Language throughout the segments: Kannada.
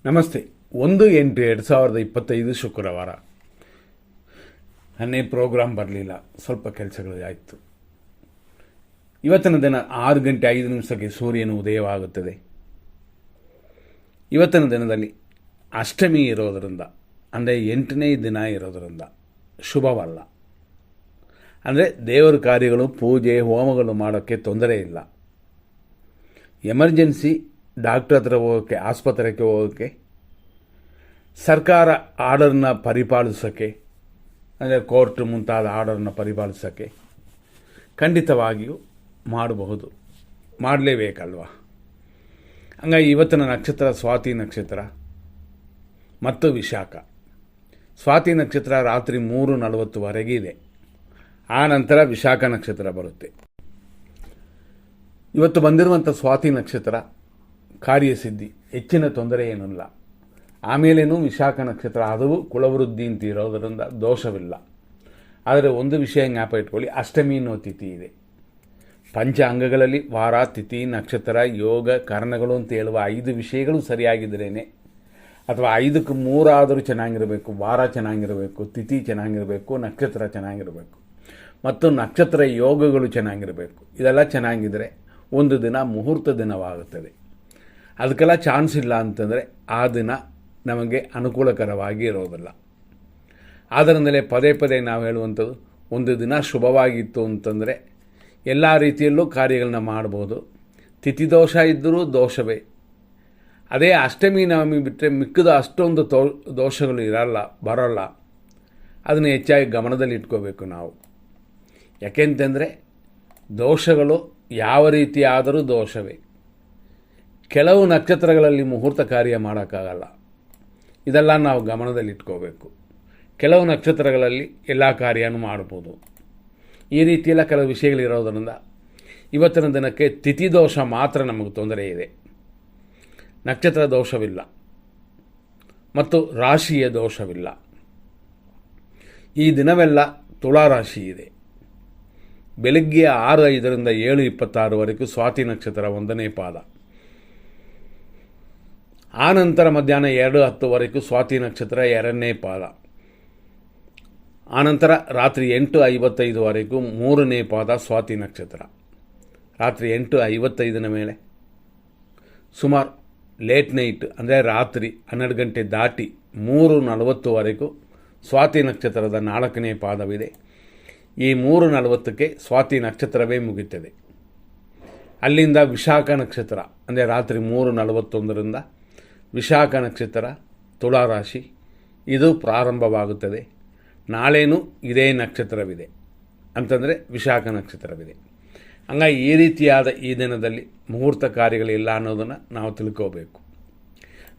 ನಮಸ್ತೆ. 1/8/2025 ಶುಕ್ರವಾರ. ನನ್ನೇ ಪ್ರೋಗ್ರಾಮ್ ಬರಲಿಲ್ಲ, ಸ್ವಲ್ಪ ಕೆಲಸಗಳು ಆಯಿತು. ಇವತ್ತಿನ ದಿನ 6:05 ಸೂರ್ಯನು ಉದಯವಾಗುತ್ತದೆ. ಇವತ್ತಿನ ದಿನದಲ್ಲಿ ಅಷ್ಟಮಿ ಇರೋದರಿಂದ, ಅಂದರೆ 8ನೇ ದಿನ ಇರೋದರಿಂದ ಶುಭವಲ್ಲ. ಅಂದರೆ ದೇವರ ಕಾರ್ಯಗಳು, ಪೂಜೆ, ಹೋಮಗಳು ಮಾಡೋಕ್ಕೆ ತೊಂದರೆ ಇಲ್ಲ. ಎಮರ್ಜೆನ್ಸಿ ಡಾಕ್ಟರ್ ಹತ್ರ ಹೋಗೋಕ್ಕೆ, ಆಸ್ಪತ್ರೆಗೆ ಹೋಗೋಕ್ಕೆ, ಸರ್ಕಾರ ಆರ್ಡರ್ನ ಪರಿಪಾಲಿಸೋಕ್ಕೆ, ಅಂದರೆ ಕೋರ್ಟ್ ಮುಂತಾದ ಆರ್ಡರ್ನ ಪರಿಪಾಲಿಸೋಕ್ಕೆ ಖಂಡಿತವಾಗಿಯೂ ಮಾಡಬಹುದು, ಮಾಡಲೇಬೇಕಲ್ವ. ಹಂಗಾಗಿ ಇವತ್ತಿನ ನಕ್ಷತ್ರ ಸ್ವಾತಿ ನಕ್ಷತ್ರ ಮತ್ತು ವಿಶಾಖ. ಸ್ವಾತಿ ನಕ್ಷತ್ರ ರಾತ್ರಿ 3:40 ಇದೆ. ಆ ನಂತರ ವಿಶಾಖ ನಕ್ಷತ್ರ ಬರುತ್ತೆ. ಇವತ್ತು ಬಂದಿರುವಂಥ ಸ್ವಾತಿ ನಕ್ಷತ್ರ ಕಾರ್ಯಸಿದ್ಧಿ, ಹೆಚ್ಚಿನ ತೊಂದರೆ ಏನಿಲ್ಲ. ಆಮೇಲೇನೂ ವಿಶಾಖ ನಕ್ಷತ್ರ ಅದು ಕುಲವೃದ್ಧಿ ಅಂತ ಇರೋದರಿಂದ ದೋಷವಿಲ್ಲ. ಆದರೆ ಒಂದು ವಿಷಯ ಜ್ಞಾಪ ಇಟ್ಕೊಳ್ಳಿ, ಅಷ್ಟಮಿ ಅನ್ನೋ ತಿಥಿ ಇದೆ. ಪಂಚ ಅಂಗಗಳಲ್ಲಿ ವಾರ, ತಿಥಿ, ನಕ್ಷತ್ರ, ಯೋಗ, ಕರ್ಣಗಳು ಅಂತ ಹೇಳುವ 5 ವಿಷಯಗಳು ಸರಿಯಾಗಿದ್ದರೇನೆ, ಅಥವಾ 5ಕ್ಕೆ 3 ಆದರೂ ಚೆನ್ನಾಗಿರಬೇಕು. ವಾರ ಚೆನ್ನಾಗಿರಬೇಕು, ತಿಥಿ ಚೆನ್ನಾಗಿರಬೇಕು, ನಕ್ಷತ್ರ ಚೆನ್ನಾಗಿರಬೇಕು ಮತ್ತು ನಕ್ಷತ್ರ ಯೋಗಗಳು ಚೆನ್ನಾಗಿರಬೇಕು. ಇದೆಲ್ಲ ಚೆನ್ನಾಗಿದ್ದರೆ ಒಂದು ದಿನ ಮುಹೂರ್ತ ದಿನವಾಗುತ್ತದೆ. ಅದಕ್ಕೆಲ್ಲ ಚಾನ್ಸ್ ಇಲ್ಲ ಅಂತಂದರೆ ಆ ದಿನ ನಮಗೆ ಅನುಕೂಲಕರವಾಗಿ ಇರೋದಿಲ್ಲ. ಆದ್ದರಿಂದಲೇ ಪದೇ ಪದೇ ನಾವು ಹೇಳುವಂಥದ್ದು, ಒಂದು ದಿನ ಶುಭವಾಗಿತ್ತು ಅಂತಂದರೆ ಎಲ್ಲ ರೀತಿಯಲ್ಲೂ ಕಾರ್ಯಗಳನ್ನ ಮಾಡ್ಬೋದು. ತಿಥಿದೋಷ ಇದ್ದರೂ ದೋಷವೇ. ಅದೇ ಅಷ್ಟಮಿ ನವಮಿ ಬಿಟ್ಟರೆ ಮಿಕ್ಕಿದ ಅಷ್ಟೊಂದು ದೋಷಗಳು ಬರೋಲ್ಲ. ಅದನ್ನು ಹೆಚ್ಚಾಗಿ ಗಮನದಲ್ಲಿ ಇಟ್ಕೋಬೇಕು ನಾವು. ಯಾಕೆಂತಂದರೆ ದೋಷಗಳು ಯಾವ ರೀತಿ ಆದರೂ ದೋಷವೇ. ಕೆಲವು ನಕ್ಷತ್ರಗಳಲ್ಲಿ ಮುಹೂರ್ತ ಕಾರ್ಯ ಮಾಡೋಕ್ಕಾಗಲ್ಲ. ಇದೆಲ್ಲ ನಾವು ಗಮನದಲ್ಲಿ ಇಟ್ಕೋಬೇಕು. ಕೆಲವು ನಕ್ಷತ್ರಗಳಲ್ಲಿ ಎಲ್ಲ ಕಾರ್ಯನೂ ಮಾಡ್ಬೋದು. ಈ ರೀತಿಯೆಲ್ಲ ಕೆಲವು ವಿಷಯಗಳಿರೋದರಿಂದ ಇವತ್ತಿನ ದಿನಕ್ಕೆ ತಿಥಿ ದೋಷ ಮಾತ್ರ ನಮಗೆ ತೊಂದರೆ ಇದೆ. ನಕ್ಷತ್ರ ದೋಷವಿಲ್ಲ ಮತ್ತು ರಾಶಿಯ ದೋಷವಿಲ್ಲ. ಈ ದಿನವೆಲ್ಲ ತುಳಾ ರಾಶಿ ಇದೆ. ಬೆಳಗ್ಗೆ 6:05 7:26 ಸ್ವಾತಿ ನಕ್ಷತ್ರ 1ನೇ ಪಾದ. ಆ ನಂತರ ಮಧ್ಯಾಹ್ನ 2:10 ಸ್ವಾತಿ ನಕ್ಷತ್ರ 2ನೇ ಪಾದ. ಆನಂತರ ರಾತ್ರಿ 8:55 3ನೇ ಪಾದ ಸ್ವಾತಿ ನಕ್ಷತ್ರ. ರಾತ್ರಿ 8:55 ಮೇಲೆ ಸುಮಾರು ಲೇಟ್ ನೈಟ್, ಅಂದರೆ ರಾತ್ರಿ 12 ಗಂಟೆ ದಾಟಿ 3:40 ಸ್ವಾತಿ ನಕ್ಷತ್ರದ 4ನೇ ಪಾದವಿದೆ. ಈ 3:40 ಸ್ವಾತಿ ನಕ್ಷತ್ರವೇ ಮುಗಿಯುತ್ತದೆ. ಅಲ್ಲಿಂದ ವಿಶಾಖ ನಕ್ಷತ್ರ, ಅಂದರೆ ರಾತ್ರಿ 3:41 ವಿಶಾಖ ನಕ್ಷತ್ರ ತುಳಾ ರಾಶಿ ಇದು ಪ್ರಾರಂಭವಾಗುತ್ತದೆ. ನಾಳೆನೂ ಇದೇ ನಕ್ಷತ್ರವಿದೆ, ಅಂತಂದರೆ ವಿಶಾಖ ನಕ್ಷತ್ರವಿದೆ. ಹಂಗಾಗಿ ಈ ರೀತಿಯಾದ ಈ ದಿನದಲ್ಲಿ ಮುಹೂರ್ತ ಕಾರ್ಯಗಳಿಲ್ಲ ಅನ್ನೋದನ್ನು ನಾವು ತಿಳ್ಕೋಬೇಕು.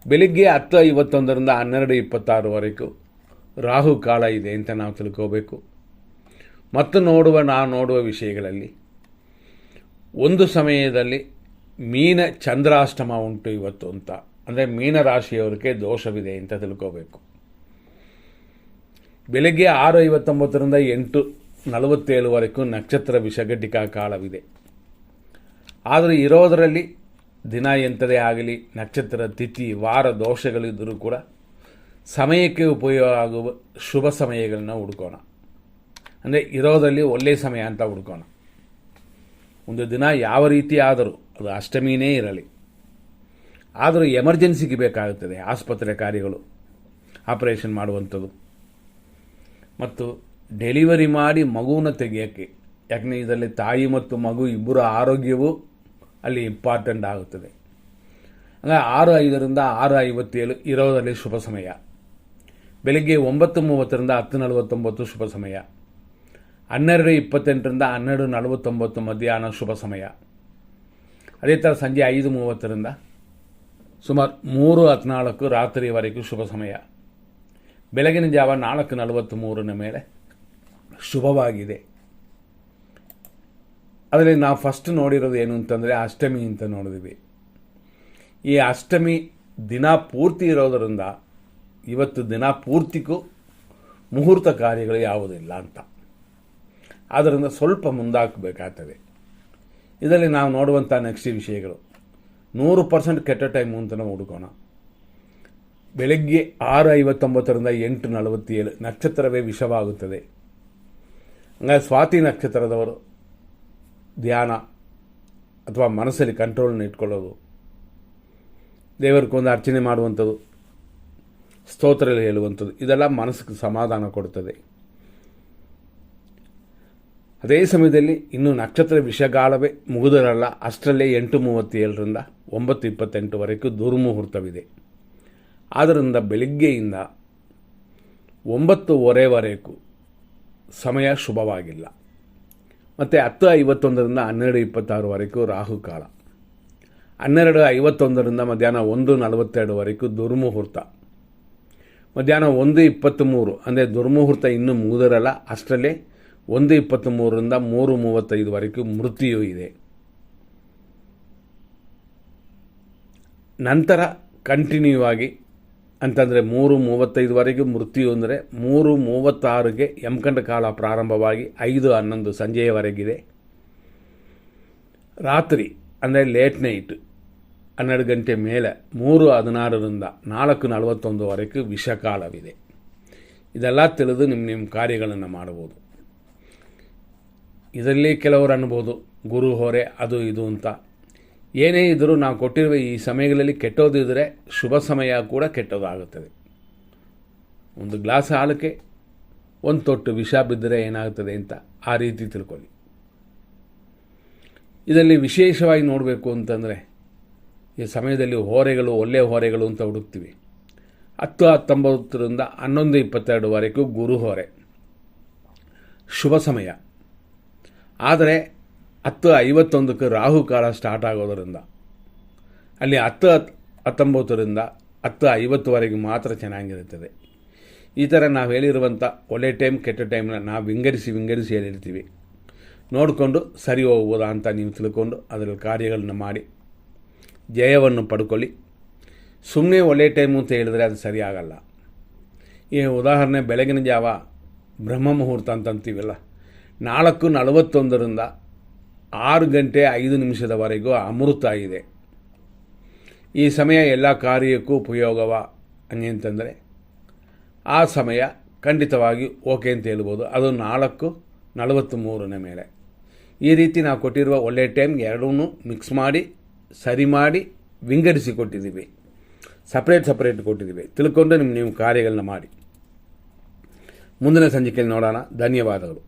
ಬೆಳಿಗ್ಗೆ 10:51 12:26 ರಾಹು ಕಾಲ ಇದೆ ಅಂತ ನಾವು ತಿಳ್ಕೋಬೇಕು. ಮತ್ತು ನಾವು ನೋಡುವ ವಿಷಯಗಳಲ್ಲಿ ಒಂದು ಸಮಯದಲ್ಲಿ ಮೀನ ಚಂದ್ರಾಷ್ಟಮ ಉಂಟು ಇವತ್ತು ಅಂತ, ಅಂದರೆ ಮೀನರಾಶಿಯವರಿಗೆ ದೋಷವಿದೆ ಅಂತ ತಿಳ್ಕೋಬೇಕು. ಬೆಳಗ್ಗೆ 6:59 8:47 ನಕ್ಷತ್ರ ವಿಷಘಟಿಕಾ ಕಾಲವಿದೆ. ಆದರೆ ಇರೋದರಲ್ಲಿ ದಿನ ಎಂಥದೇ ಆಗಲಿ, ನಕ್ಷತ್ರ, ತಿಥಿ, ವಾರ ದೋಷಗಳಿದ್ದರೂ ಕೂಡ ಸಮಯಕ್ಕೆ ಉಪಯೋಗ ಆಗುವ ಶುಭ ಸಮಯಗಳನ್ನ ಹುಡ್ಕೋಣ. ಅಂದರೆ ಇರೋದರಲ್ಲಿ ಒಳ್ಳೆಯ ಸಮಯ ಅಂತ ಹುಡ್ಕೋಣ. ಒಂದು ದಿನ ಯಾವ ರೀತಿ ಆದರೂ, ಅದು ಅಷ್ಟಮಿನೇ ಇರಲಿ, ಆದರೂ ಎಮರ್ಜೆನ್ಸಿಗೆ ಬೇಕಾಗುತ್ತದೆ. ಆಸ್ಪತ್ರೆ ಕಾರ್ಯಗಳು, ಆಪರೇಷನ್ ಮಾಡುವಂಥದ್ದು ಮತ್ತು ಡೆಲಿವರಿ ಮಾಡಿ ಮಗುವನ್ನು ತೆಗೆಯೋಕ್ಕೆ. ಯಾಕಂದರೆ ಇದರಲ್ಲಿ ತಾಯಿ ಮತ್ತು ಮಗು ಇಬ್ಬರ ಆರೋಗ್ಯವೂ ಅಲ್ಲಿ ಇಂಪಾರ್ಟೆಂಟ್ ಆಗುತ್ತದೆ. ಹಂಗೆ 6:05 6:57 ಇರೋದರಲ್ಲಿ ಶುಭ ಸಮಯ. ಬೆಳಗ್ಗೆ 9:30 10:49 ಶುಭ ಸಮಯ. 12:28 12:49 ಮಧ್ಯಾಹ್ನ ಶುಭ ಸಮಯ. ಅದೇ ಥರ ಸಂಜೆ 5:30 ಸುಮಾರು 3:14 ರಾತ್ರಿವರೆಗೂ ಶುಭ ಸಮಯ. ಬೆಳಗಿನ ಜಾವ 4:43 ಮೇಲೆ ಶುಭವಾಗಿದೆ. ಅದರಲ್ಲಿ ನಾವು ಫಸ್ಟ್ ನೋಡಿರೋದು ಏನು ಅಂತಂದರೆ ಅಷ್ಟಮಿ ಅಂತ ನೋಡಿದ್ವಿ. ಈ ಅಷ್ಟಮಿ ದಿನ ಪೂರ್ತಿ ಇರೋದರಿಂದ ಇವತ್ತು ದಿನ ಪೂರ್ತಿಗೂ ಮುಹೂರ್ತ ಕಾರ್ಯಗಳು ಯಾವುದಿಲ್ಲ ಅಂತ. ಆದ್ದರಿಂದ ಸ್ವಲ್ಪ ಮುಂದಾಕಬೇಕಾಗ್ತದೆ. ಇದರಲ್ಲಿ ನಾವು ನೋಡುವಂಥ ನೆಕ್ಸ್ಟ್ ವಿಷಯಗಳು 100% ಕೆಟ್ಟ ಟೈಮು ಅಂತ ನಾವು ಹುಡುಕೋಣ. ಬೆಳಗ್ಗೆ 6:59ರಿಂದ 8:47 ನಕ್ಷತ್ರವೇ ವಿಷವಾಗುತ್ತದೆ. ಹಂಗಾಗಿ ಸ್ವಾತಿ ನಕ್ಷತ್ರದವರು ಧ್ಯಾನ ಅಥವಾ ಮನಸ್ಸಲ್ಲಿ ಕಂಟ್ರೋಲ್ನ ಇಟ್ಕೊಳ್ಳೋದು, ದೇವರಿಗೊಂದು ಅರ್ಚನೆ ಮಾಡುವಂಥದ್ದು, ಸ್ತೋತ್ರ ಹೇಳುವಂಥದ್ದು, ಇದೆಲ್ಲ ಮನಸ್ಸಿಗೆ ಸಮಾಧಾನ ಕೊಡುತ್ತದೆ. ಅದೇ ಸಮಯದಲ್ಲಿ ಇನ್ನು ನಕ್ಷತ್ರ ವಿಷಗಾಲವೇ ಮುಗಿದಿರಲ್ಲ. ಅಷ್ಟರಲ್ಲೇ 8:37ರಿಂದ 9:28ವರೆಗೂ ದುರ್ಮುಹೂರ್ತವಿದೆ. ಆದ್ದರಿಂದ ಬೆಳಿಗ್ಗೆಯಿಂದ 9:15ವರೆಗೂ ಸಮಯ ಶುಭವಾಗಿಲ್ಲ. ಮತ್ತು 10:51ರಿಂದ 12:26ವರೆಗೂ ರಾಹುಕಾಲ, 12:51ರಿಂದ ಮಧ್ಯಾಹ್ನ 1:42ವರೆಗೂ ದುರ್ಮುಹೂರ್ತ, ಮಧ್ಯಾಹ್ನ 1:23 ಅಂದರೆ ದುರ್ಮುಹೂರ್ತ ಇನ್ನೂ ಮುಗಿದಿರಲ್ಲ. ಅಷ್ಟರಲ್ಲೇ 1:23ರಿಂದ 3:35ವರೆಗೂ ಮೃತ್ಯು ಇದೆ. ನಂತರ ಕಂಟಿನ್ಯೂ ಆಗಿ ಅಂತಂದರೆ 3:35ವರೆಗೂ ಮೃತ್ಯು ಅಂದರೆ 3:36ಗೆ ಯಮಕಂಡ ಕಾಲ ಪ್ರಾರಂಭವಾಗಿ 5:11 ಸಂಜೆಯವರೆಗಿದೆ. ರಾತ್ರಿ ಅಂದರೆ ಲೇಟ್ ನೈಟ್ 12 ಗಂಟೆ ಮೇಲೆ 3:16ರಿಂದ 4:41ವರೆಗೂ ವಿಷಕಾಲವಿದೆ. ಇದೆಲ್ಲ ತಿಳಿದು ನಿಮ್ಮ ಕಾರ್ಯಗಳನ್ನು ಮಾಡಬಹುದು. ಇದರಲ್ಲಿ ಕೆಲವರು ಅನ್ಬೋದು ಗುರು ಹೊರೆ ಅದು ಇದು ಅಂತ. ಏನೇ ಇದ್ದರೂ ನಾವು ಕೊಟ್ಟಿರುವ ಈ ಸಮಯಗಳಲ್ಲಿ ಕೆಟ್ಟೋದಿದ್ರೆ ಶುಭ ಸಮಯ ಕೂಡ ಕೆಟ್ಟೋದಾಗುತ್ತದೆ. ಒಂದು ಗ್ಲಾಸ್ ಹಾಲಕ್ಕೆ ಒಂದು ತೊಟ್ಟು ವಿಷ ಬಿದ್ದರೆ ಏನಾಗುತ್ತದೆ ಅಂತ ಆ ರೀತಿ ತಿಳ್ಕೊಳ್ಳಿ. ಇದರಲ್ಲಿ ವಿಶೇಷವಾಗಿ ನೋಡಬೇಕು ಅಂತಂದರೆ ಈ ಸಮಯದಲ್ಲಿ ಹೊರೆಗಳು ಒಳ್ಳೆಯ ಹೊರೆಗಳು ಅಂತ ಹುಡುಕ್ತೀವಿ. 10:19ರಿಂದ 11:22ವರೆಗೂ ಗುರು ಹೊರೆ ಶುಭ ಸಮಯ. ಆದರೆ 10:51ಕ್ಕೆ ರಾಹುಕಾಲ ಸ್ಟಾರ್ಟ್ ಆಗೋದರಿಂದ ಅಲ್ಲಿ 10:19ರಿಂದ 10:50ವರೆಗೂ ಮಾತ್ರ ಚೆನ್ನಾಗಿರುತ್ತದೆ. ಈ ಥರ ನಾವು ಹೇಳಿರುವಂಥ ಒಳ್ಳೆ ಟೈಮ್ ಕೆಟ್ಟ ಟೈಮ್ನ ನಾವು ವಿಂಗಡಿಸಿ ಹೇಳಿರ್ತೀವಿ. ನೋಡಿಕೊಂಡು ಸರಿ ಹೋಗ್ಬೋದಾ ಅಂತ ನೀವು ತಿಳ್ಕೊಂಡು ಅದರಲ್ಲಿ ಕಾರ್ಯಗಳನ್ನು ಮಾಡಿ ಜಯವನ್ನು ಪಡ್ಕೊಳ್ಳಿ. ಸುಮ್ಮನೆ ಒಳ್ಳೆ ಟೈಮು ಅಂತ ಹೇಳಿದ್ರೆ ಅದು ಸರಿಯಾಗಲ್ಲ. ಈ ಉದಾಹರಣೆ ಬೆಳಗಿನ ಜಾವ ಬ್ರಹ್ಮ ಮುಹೂರ್ತ ಅಂತಂತೀವಲ್ಲ, 4:41ರಿಂದ 6:05 ಅಮೃತ ಇದೆ. ಈ ಸಮಯ ಎಲ್ಲ ಕಾರ್ಯಕ್ಕೂ ಉಪಯೋಗವ ಅಂತಂದರೆ ಆ ಸಮಯ ಖಂಡಿತವಾಗಿ ಓಕೆ ಅಂತ ಹೇಳ್ಬೋದು. ಅದು 4:43 ಮೇಲೆ. ಈ ರೀತಿ ನಾವು ಕೊಟ್ಟಿರುವ ಒಳ್ಳೆಯ ಟೈಮ್ ಎರಡೂ ಮಿಕ್ಸ್ ಮಾಡಿ ಸರಿ ಮಾಡಿ ವಿಂಗಡಿಸಿ ಕೊಟ್ಟಿದ್ದೀವಿ. ಸಪ್ರೇಟ್ ಕೊಟ್ಟಿದ್ದೀವಿ. ತಿಳ್ಕೊಂಡು ನೀವು ಕಾರ್ಯಗಳನ್ನ ಮಾಡಿ. ಮುಂದಿನ ಸಂಚಿಕೆಯಲ್ಲಿ ನೋಡೋಣ. ಧನ್ಯವಾದಗಳು.